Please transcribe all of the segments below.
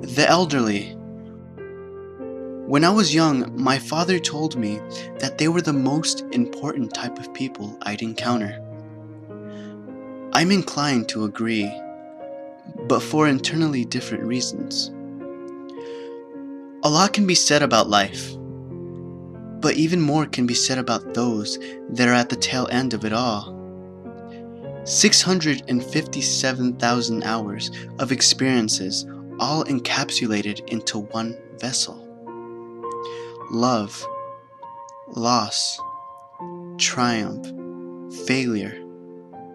The elderly. When I was young, my father told me that they were the most important type of people I'd encounter. I'm inclined to agree, but for internally different reasons. A lot can be said about life, but even more can be said about those that are at the tail end of it all. 657,000 hours of experiences, all encapsulated into one vessel. Love, loss, triumph, failure,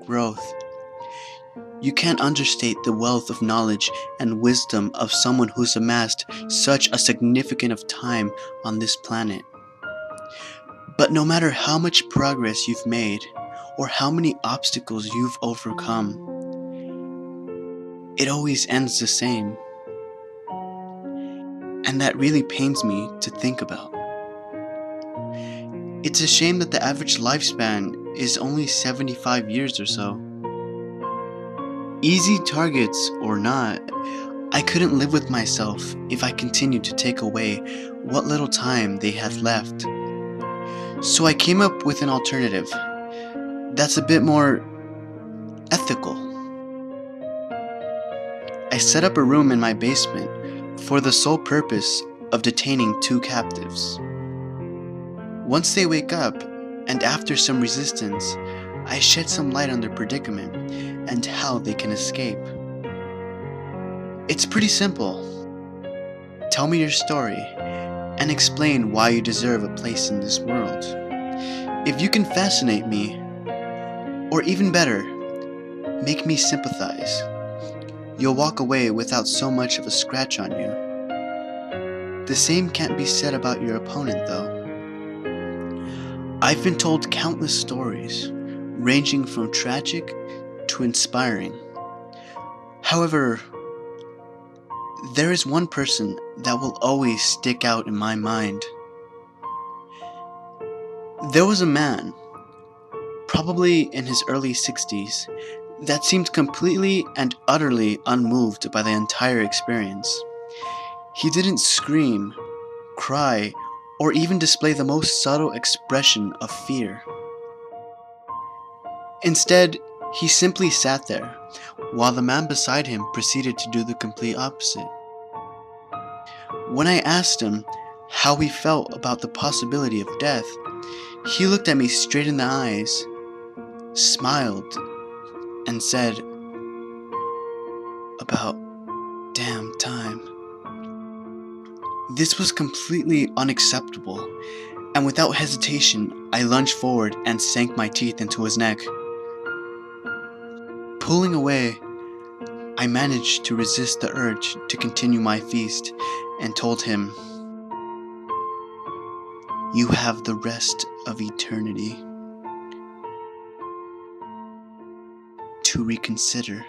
growth. You can't understate the wealth of knowledge and wisdom of someone who's amassed such a significant of time on this planet. But no matter how much progress you've made, or how many obstacles you've overcome, it always ends the same. And that really pains me to think about. It's a shame that the average lifespan is only 75 years or so. Easy targets or not, I couldn't live with myself if I continued to take away what little time they had left. So I came up with an alternative that's a bit more ethical. I set up a room in my basement for the sole purpose of detaining 2 captives. Once they wake up, and after some resistance, I shed some light on their predicament and how they can escape. It's pretty simple. Tell me your story and explain why you deserve a place in this world. If you can fascinate me, or even better, make me sympathize, you'll walk away without so much of a scratch on you. The same can't be said about your opponent, though. I've been told countless stories, ranging from tragic to inspiring. However, there is one person that will always stick out in my mind. There was a man, probably in his early 60s, that seemed completely and utterly unmoved by the entire experience. He didn't scream, cry, or even display the most subtle expression of fear. Instead, he simply sat there, while the man beside him proceeded to do the complete opposite. When I asked him how he felt about the possibility of death, he looked at me straight in the eyes, smiled, and said, "About damn time." This was completely unacceptable, and without hesitation, I lunged forward and sank my teeth into his neck. Pulling away, I managed to resist the urge to continue my feast and told him, "You have the rest of eternity to reconsider."